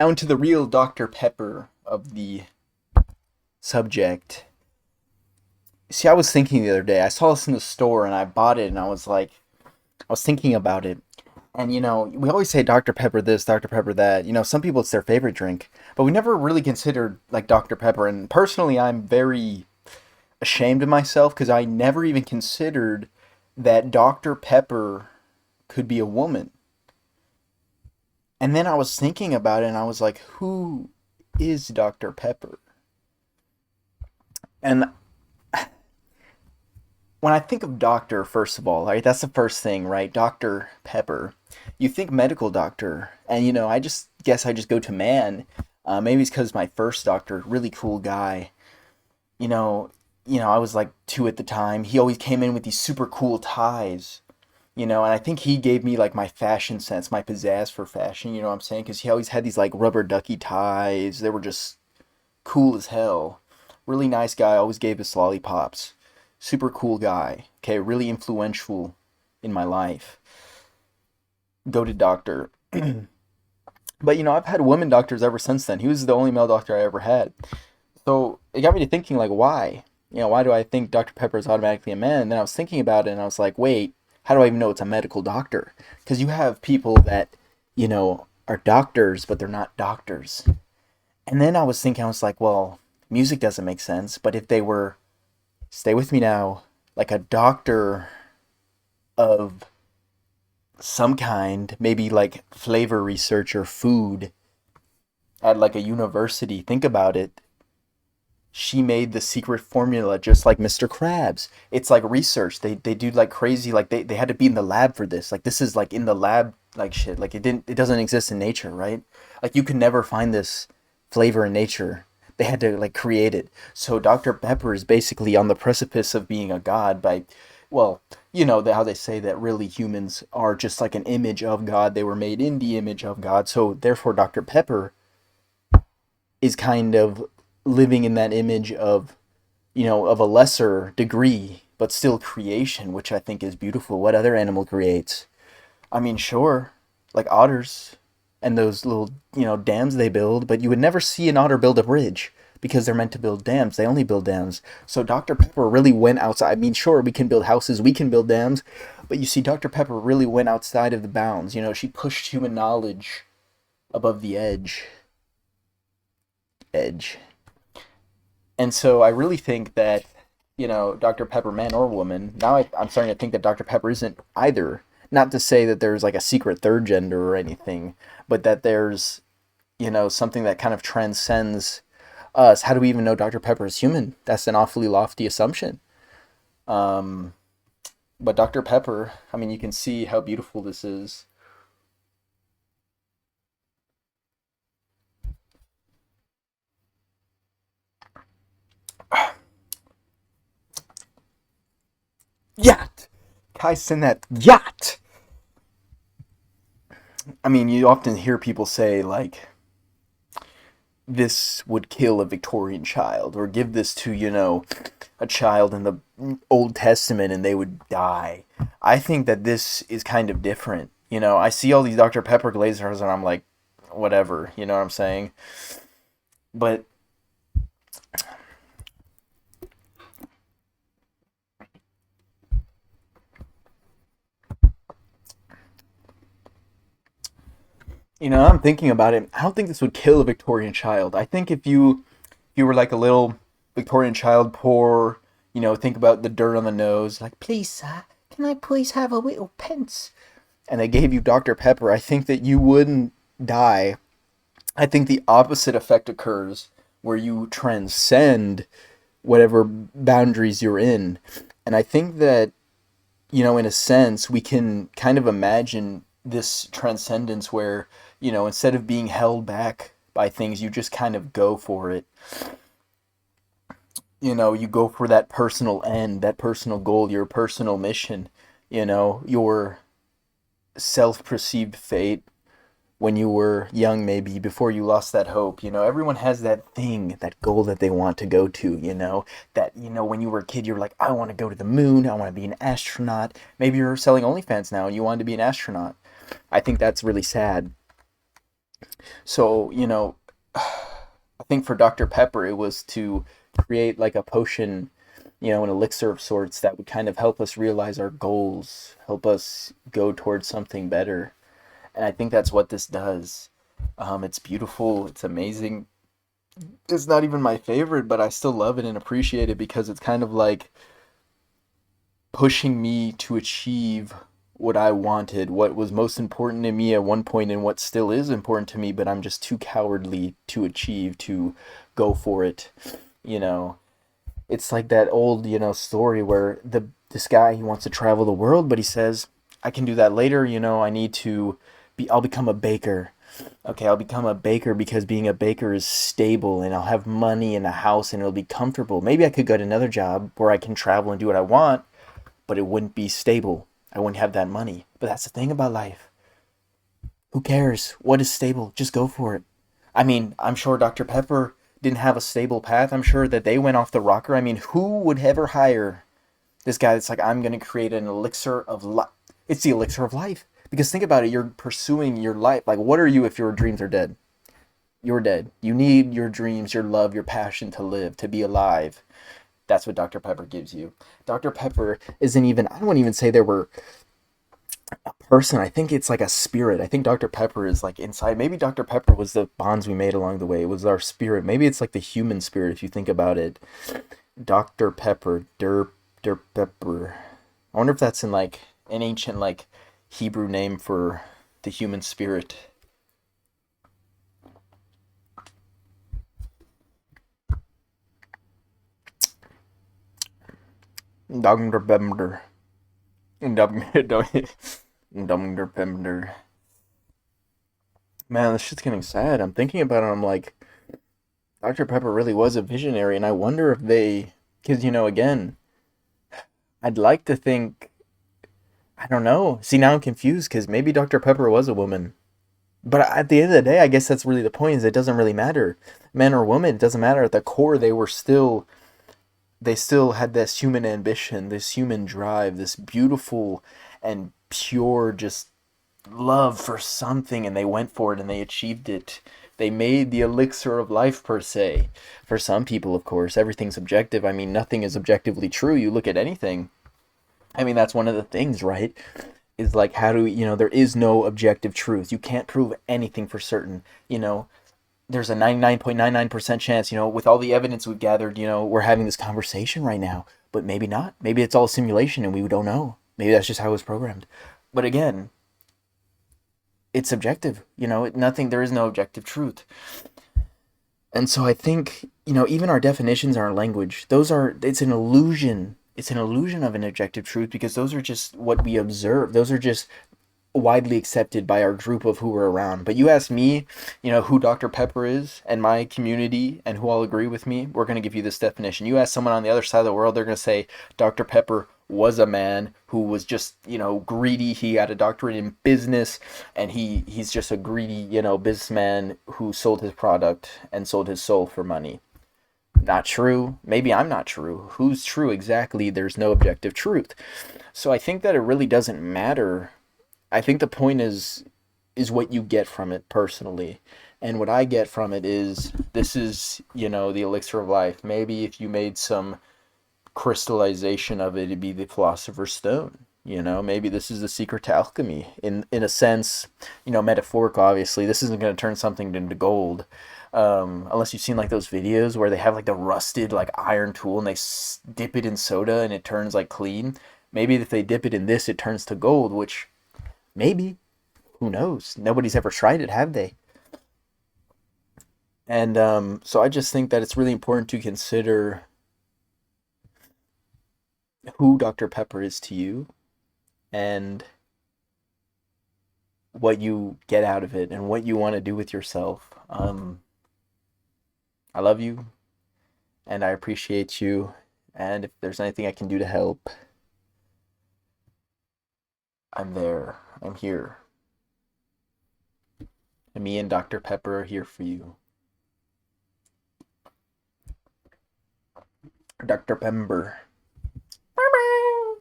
Now into the real Dr. Pepper of the subject. See, I was thinking the other day, I saw this in the store and I bought it and I was thinking about it. And we always say Dr. Pepper this, Dr. Pepper that. Some people it's their favorite drink, but we never really considered like Dr. Pepper. And personally, I'm very ashamed of myself because I never even considered that Dr. Pepper could be a woman. And then I was thinking about it and I was like, who is Dr. Pepper? And when I think of doctor, first of all, right, that's the first thing, right? Dr. Pepper. You think medical doctor, and I just guess I just go to man. Maybe it's because my first doctor, really cool guy. You know, I was like 2 at the time. He always came in with these super cool ties. And I think he gave me like my fashion sense, my pizzazz for fashion. You know what I'm saying? Because he always had these like rubber ducky ties. They were just cool as hell. Really nice guy. Always gave us lollipops. Super cool guy. Okay, really influential in my life. Go to doctor. But I've had women doctors ever since then. He was the only male doctor I ever had. So it got me to thinking like why? Why do I think Dr. Pepper is automatically a man? And then I was thinking about it and I was like, wait, how do I even know it's a medical doctor? Because you have people that, are doctors, but they're not doctors. And then I was thinking, I was like, well, music doesn't make sense. But if they were, stay with me now, like a doctor of some kind, maybe like flavor research or food at like a university, think about it. She made the secret formula just like Mr. Krabs. It's like research. They do like crazy, like they had to be in the lab for this. Like this is like in the lab like shit. Like it doesn't exist in nature, right? Like you can never find this flavor in nature. They had to like create it. So Dr. Pepper is basically on the precipice of being a god by, well, how they say that really humans are just like an image of God. They were made in the image of God. So therefore Dr. Pepper is kind of living in that image of, of a lesser degree, but still creation, which I think is beautiful. What other animal creates? I mean, sure, like otters and those little, dams they build, but you would never see an otter build a bridge because they're meant to build dams. They only build dams. So Dr. Pepper really went outside. I mean, sure, we can build houses, we can build dams, but you see, Dr. Pepper really went outside of the bounds. She pushed human knowledge above the edge. Edge. And so I really think that, Dr. Pepper, man or woman, now I'm starting to think that Dr. Pepper isn't either. Not to say that there's like a secret third gender or anything, but that there's, something that kind of transcends us. How do we even know Dr. Pepper is human? That's an awfully lofty assumption. Um, but Dr. Pepper, I mean, you can see how beautiful this is. Yacht! Kai send that yacht! I mean, you often hear people say, like, this would kill a Victorian child, or give this to, a child in the Old Testament and they would die. I think that this is kind of different. I see all these Dr. Pepper glazers and I'm like, whatever, you know what I'm saying? But, I'm thinking about it. I don't think this would kill a Victorian child. I think if you were like a little Victorian child, poor, think about the dirt on the nose, like, please, sir, can I please have a little pence? And they gave you Dr. Pepper, I think that you wouldn't die. I think the opposite effect occurs where you transcend whatever boundaries you're in. And I think that, in a sense, we can kind of imagine this transcendence where, instead of being held back by things, you just kind of go for it. You go for that personal end, that personal goal, your personal mission, your self perceived fate when you were young, maybe before you lost that hope. Everyone has that thing, that goal that they want to go to, that, when you were a kid, you were like, I want to go to the moon, I want to be an astronaut. Maybe you're selling OnlyFans now and you wanted to be an astronaut. I think that's really sad. So, I think for Dr. Pepper, it was to create like a potion, an elixir of sorts that would kind of help us realize our goals, help us go towards something better. And I think that's what this does. It's beautiful, it's amazing. It's not even my favorite, but I still love it and appreciate it because it's kind of like pushing me to achieve what I wanted, what was most important to me at one point, and what still is important to me, but I'm just too cowardly to achieve, to go for it. You know, it's like that old, story where this guy, he wants to travel the world, but he says, I can do that later, I need to I'll become a baker. Okay, I'll become a baker because being a baker is stable and I'll have money and a house and it'll be comfortable. Maybe I could get another job where I can travel and do what I want, but it wouldn't be stable. I wouldn't have that money. But that's the thing about life. Who cares? What is stable? Just go for it. I mean, I'm sure Dr. Pepper didn't have a stable path. I'm sure that they went off the rocker. I mean, who would ever hire this guy that's like, I'm going to create an elixir of life? It's the elixir of life. Because think about it, you're pursuing your life. Like, what are you if your dreams are dead? You're dead. You need your dreams, your love, your passion to live, to be alive. That's what Dr. Pepper gives you. Dr. Pepper isn't even, I wouldn't even say there were a person. I think it's like a spirit. I think Dr. Pepper is like inside. Maybe Dr. Pepper was the bonds we made along the way. It was our spirit. Maybe it's like the human spirit if you think about it. Dr. Pepper, Der Pepper. I wonder if that's in like an ancient like Hebrew name for the human spirit. Dr. Pembper. Dr. Pembper. Man, this shit's getting sad. I'm thinking about it. I'm like, Dr. Pepper really was a visionary, and I wonder if because again, I'd like to think, I don't know. See, now I'm confused because maybe Dr. Pepper was a woman. But at the end of the day, I guess that's really the point. Is it doesn't really matter, man or woman. It doesn't matter. At the core, they still had this human ambition, this human drive, this beautiful and pure just love for something, and they went for it and they achieved it. They made the elixir of life, per se. For some people, of course, everything's objective. I mean, nothing is objectively true. You look at anything. I mean, that's one of the things, right? Is like, how do we, there is no objective truth. You can't prove anything for certain. There's a 99.99% chance, with all the evidence we've gathered, we're having this conversation right now. But maybe not. Maybe it's all simulation and we don't know. Maybe that's just how it was programmed. But again, it's subjective. Nothing, there is no objective truth. And so I think, even our definitions, our language, it's an illusion. It's an illusion of an objective truth because those are just what we observe. Those are just widely accepted by our group of who we're around. But you ask me, who Dr. Pepper is and my community and who all agree with me, we're going to give you this definition. You ask someone on the other side of the world, they're going to say Dr. Pepper was a man who was just, greedy. He had a doctorate in business and he's just a greedy, businessman who sold his product and sold his soul for money. Not true. Maybe I'm not true. Who's true exactly? There's no objective truth. So I think that it really doesn't matter. I think the point is what you get from it personally. And what I get from it is this is, the elixir of life. Maybe if you made some crystallization of it, it'd be the philosopher's stone. Maybe this is the secret to alchemy. In a sense, metaphorical, obviously. This isn't going to turn something into gold. Unless you've seen like those videos where they have like the rusted like iron tool and they dip it in soda and it turns like clean. Maybe if they dip it in this, it turns to gold, which maybe, who knows? Nobody's ever tried it, have they? And so I just think that it's really important to consider who Dr. Pepper is to you and what you get out of it and what you want to do with yourself. I love you and I appreciate you. And if there's anything I can do to help, I'm there. I'm here. And me and Dr. Pepper are here for you. Dr. Pember.